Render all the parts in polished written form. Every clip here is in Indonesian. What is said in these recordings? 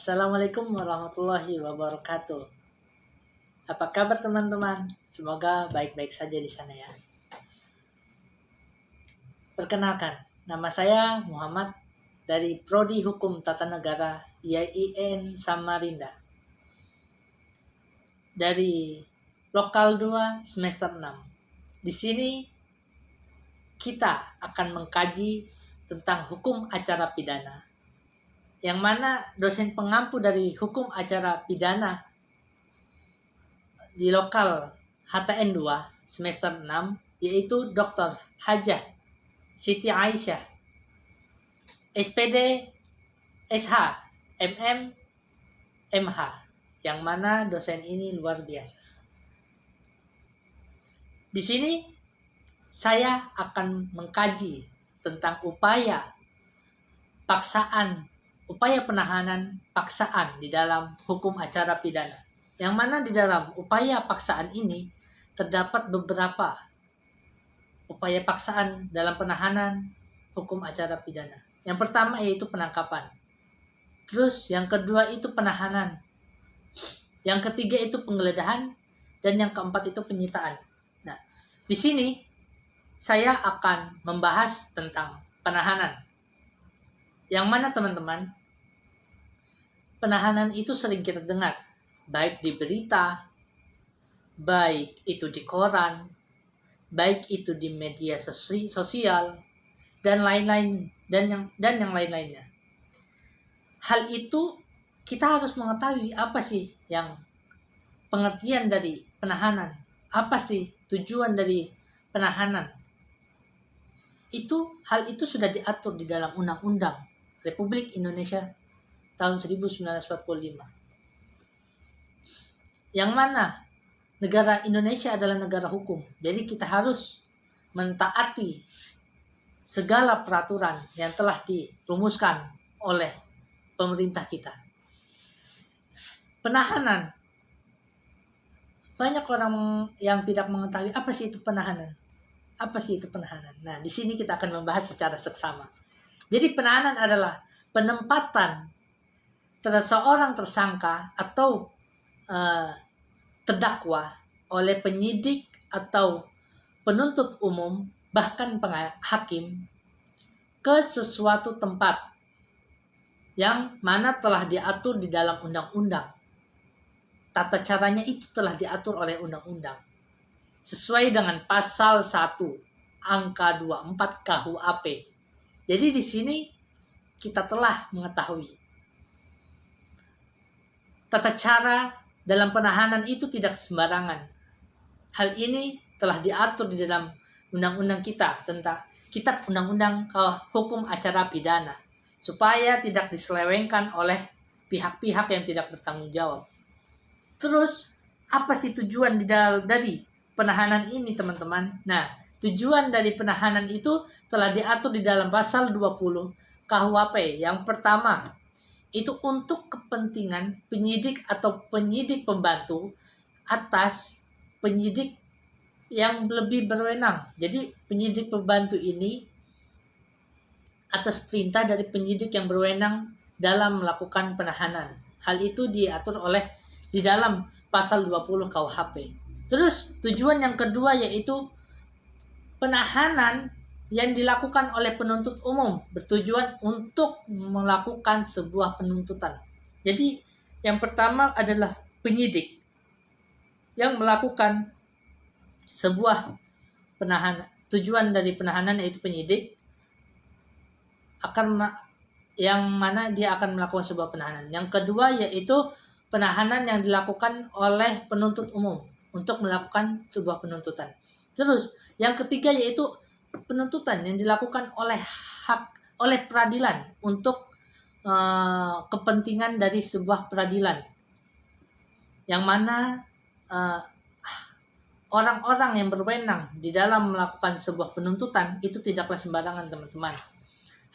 Assalamualaikum warahmatullahi wabarakatuh. Apa kabar teman-teman? Semoga baik-baik saja di sana ya. Perkenalkan, nama saya Muhammad dari Prodi Hukum Tata Negara IAIN Samarinda. Dari Lokal 2 semester 6. Di sini kita akan mengkaji tentang hukum acara pidana, yang mana dosen pengampu dari hukum acara pidana di lokal HTN 2 semester 6 yaitu Dr. Hajah Siti Aisyah SPD SH MM MH, yang mana dosen ini luar biasa. Di sini saya akan mengkaji tentang upaya penahanan paksaan di dalam hukum acara pidana. Yang mana di dalam upaya paksaan ini terdapat beberapa upaya paksaan dalam penahanan hukum acara pidana. Yang pertama yaitu penangkapan. Terus yang kedua itu penahanan. Yang ketiga itu penggeledahan. Dan yang keempat itu penyitaan. Nah, di sini saya akan membahas tentang penahanan. Yang mana teman-teman, penahanan itu sering kita dengar, baik di berita, baik itu di koran, baik itu di media sosial, dan lain-lain dan yang lain-lainnya. Hal itu kita harus mengetahui apa sih yang pengertian dari penahanan, apa sih tujuan dari penahanan. Hal itu sudah diatur di dalam Undang-Undang Republik Indonesia tahun 1945. Yang mana negara Indonesia adalah negara hukum. Jadi kita harus mentaati segala peraturan yang telah dirumuskan oleh pemerintah kita. Penahanan. Banyak orang yang tidak mengetahui apa sih itu penahanan. Apa sih itu penahanan? Nah, di sini kita akan membahas secara seksama. Jadi penahanan adalah penempatan seorang tersangka atau terdakwa oleh penyidik atau penuntut umum bahkan hakim ke sesuatu tempat yang mana telah diatur di dalam undang-undang. Tata caranya itu telah diatur oleh undang-undang sesuai dengan pasal 1 angka 24 KUHP. Jadi di sini kita telah mengetahui tata cara dalam penahanan itu tidak sembarangan. Hal ini telah diatur di dalam undang-undang kita tentang Kitab Undang-Undang Hukum Acara Pidana supaya tidak diselewengkan oleh pihak-pihak yang tidak bertanggung jawab. Terus apa sih tujuan dari penahanan ini, teman-teman? Nah, tujuan dari penahanan itu telah diatur di dalam pasal 20 KUHP. Yang pertama, itu untuk kepentingan penyidik atau penyidik pembantu atas penyidik yang lebih berwenang. Jadi penyidik pembantu ini atas perintah dari penyidik yang berwenang dalam melakukan penahanan. Hal itu diatur di dalam pasal 20 KUHP. Terus tujuan yang kedua yaitu penahanan yang dilakukan oleh penuntut umum bertujuan untuk melakukan sebuah penuntutan. Jadi yang pertama adalah penyidik yang melakukan sebuah penahanan. Tujuan dari penahanan yaitu penyidik yang mana dia akan melakukan sebuah penahanan. Yang kedua yaitu penahanan yang dilakukan oleh penuntut umum untuk melakukan sebuah penuntutan. Terus yang ketiga yaitu penuntutan yang dilakukan oleh peradilan untuk kepentingan dari sebuah peradilan, yang mana orang-orang yang berwenang di dalam melakukan sebuah penuntutan itu tidaklah sembarangan, teman-teman.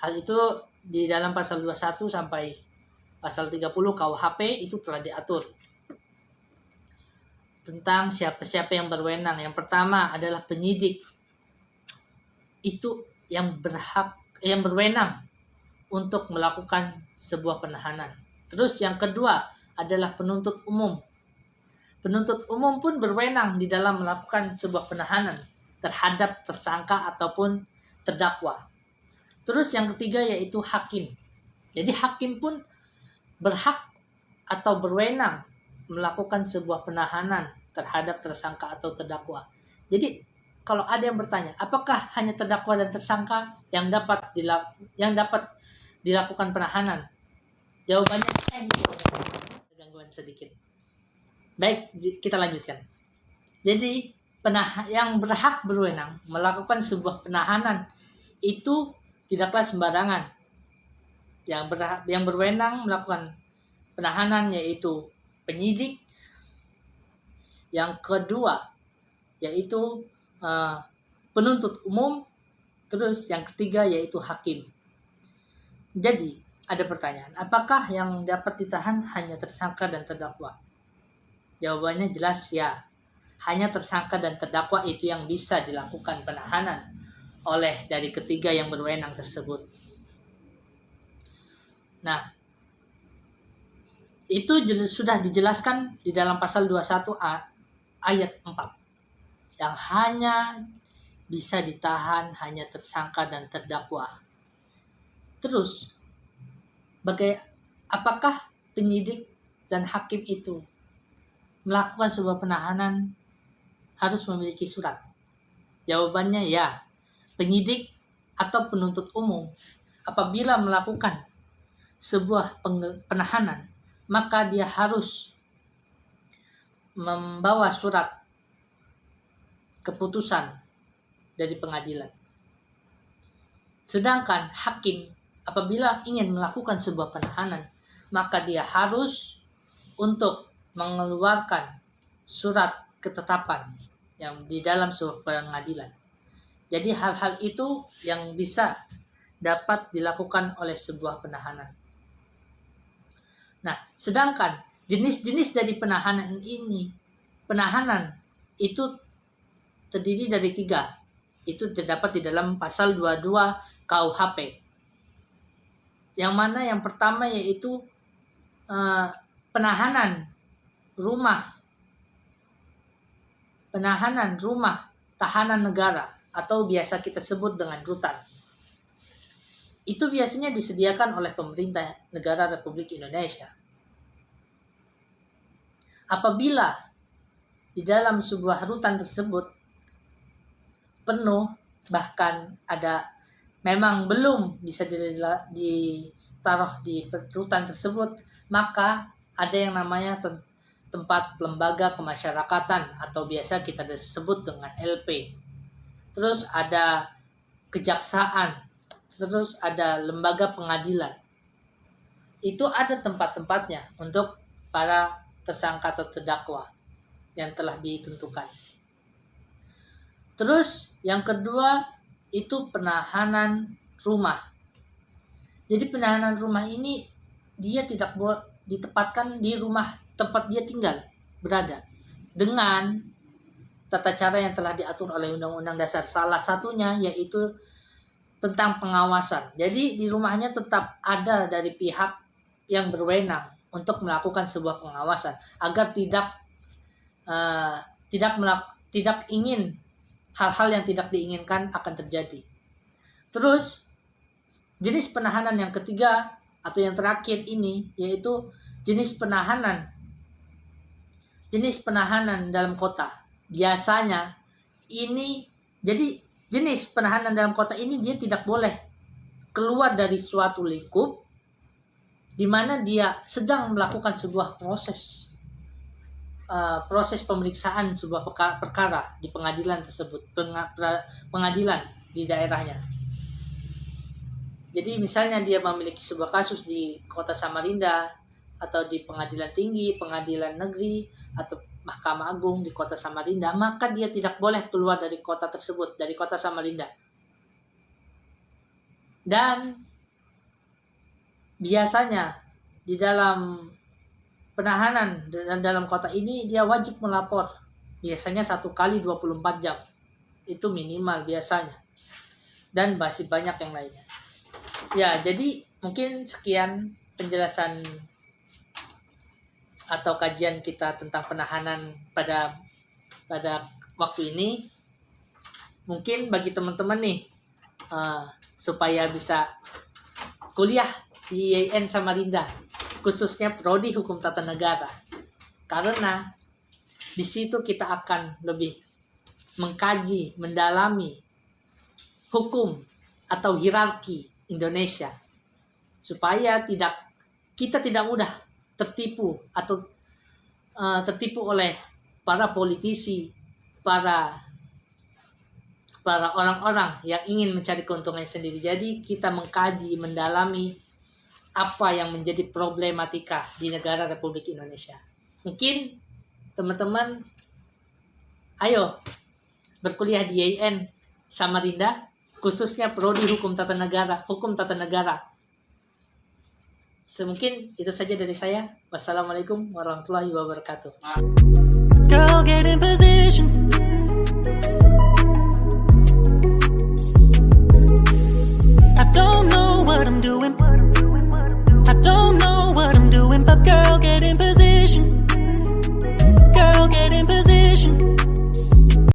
Hal itu di dalam pasal 21 sampai pasal 30 KUHP itu telah diatur tentang siapa-siapa yang berwenang. Yang pertama adalah penyidik. Itu yang berwenang untuk melakukan sebuah penahanan. Terus yang kedua adalah penuntut umum. Penuntut umum pun berwenang di dalam melakukan sebuah penahanan terhadap tersangka ataupun terdakwa. Terus yang ketiga yaitu hakim. Jadi hakim pun berhak atau berwenang melakukan sebuah penahanan terhadap tersangka atau terdakwa. Jadi kalau ada yang bertanya, apakah hanya terdakwa dan tersangka yang dapat dilakukan penahanan? Jawabannya gangguan sedikit. Baik, kita lanjutkan. Jadi yang berhak berwenang melakukan sebuah penahanan itu tidaklah sembarangan. Yang berwenang melakukan penahanan yaitu penyidik. Yang kedua yaitu penuntut umum. Terus yang ketiga yaitu hakim. Jadi ada pertanyaan, apakah yang dapat ditahan hanya tersangka dan terdakwa? Jawabannya jelas ya. Hanya tersangka dan terdakwa itu yang bisa dilakukan penahanan oleh dari ketiga yang berwenang tersebut. Nah, itu sudah dijelaskan di dalam pasal 21A ayat 4. Yang hanya bisa ditahan hanya tersangka dan terdakwa. Terus, apakah penyidik dan hakim itu melakukan sebuah penahanan harus memiliki surat? Jawabannya ya. Penyidik atau penuntut umum apabila melakukan sebuah penahanan, maka dia harus membawa surat keputusan dari pengadilan. Sedangkan hakim apabila ingin melakukan sebuah penahanan, maka dia harus untuk mengeluarkan surat ketetapan yang di dalam sebuah pengadilan. Jadi hal-hal itu yang bisa dapat dilakukan oleh sebuah penahanan. Nah, sedangkan jenis-jenis dari penahanan itu terdiri dari 3. Itu terdapat di dalam pasal 22 KUHP. Yang mana yang pertama yaitu penahanan rumah tahanan negara atau biasa kita sebut dengan rutan. Itu biasanya disediakan oleh pemerintah negara Republik Indonesia. Apabila di dalam sebuah rutan tersebut penuh, bahkan memang belum bisa ditaruh di rutan tersebut, maka ada yang namanya tempat lembaga kemasyarakatan atau biasa kita sebut dengan LP. Terus ada kejaksaan, terus ada lembaga pengadilan. Itu ada tempat-tempatnya untuk para tersangka atau terdakwa yang telah ditentukan. Terus yang kedua itu penahanan rumah. Jadi penahanan rumah ini dia tidak boleh ditempatkan di rumah tempat dia tinggal berada dengan tata cara yang telah diatur oleh Undang-Undang Dasar. Salah satunya yaitu tentang pengawasan. Jadi di rumahnya tetap ada dari pihak yang berwenang untuk melakukan sebuah pengawasan agar tidak ingin hal-hal yang tidak diinginkan akan terjadi. Terus jenis penahanan yang ketiga atau yang terakhir ini yaitu jenis penahanan dalam kota. Biasanya jadi jenis penahanan dalam kota ini dia tidak boleh keluar dari suatu lingkup di mana dia sedang melakukan sebuah proses pemeriksaan sebuah perkara di pengadilan tersebut, pengadilan di daerahnya. Jadi misalnya dia memiliki sebuah kasus di kota Samarinda atau di pengadilan tinggi, pengadilan negeri atau Mahkamah Agung di kota Samarinda, maka dia tidak boleh keluar dari kota tersebut, dari kota Samarinda. Dan biasanya di dalam penahanan dan dalam kota ini dia wajib melapor. Biasanya 1 kali 24 jam. Itu minimal biasanya. Dan masih banyak yang lainnya. Ya, jadi mungkin sekian penjelasan atau kajian kita tentang penahanan pada waktu ini. Mungkin bagi teman-teman nih, supaya bisa kuliah di IAIN Samarinda, khususnya prodi Hukum Tata Negara, karena di situ kita akan lebih mengkaji, mendalami hukum atau hierarki Indonesia, supaya kita tidak mudah tertipu atau tertipu oleh para politisi, para orang-orang yang ingin mencari keuntungannya sendiri. Jadi kita mengkaji, mendalami apa yang menjadi problematika di negara Republik Indonesia. Mungkin teman-teman, ayo berkuliah di IAIN Samarinda, khususnya prodi Hukum Tata Negara. Semungkin itu saja dari saya. Wassalamualaikum warahmatullahi wabarakatuh. Girl, get in position.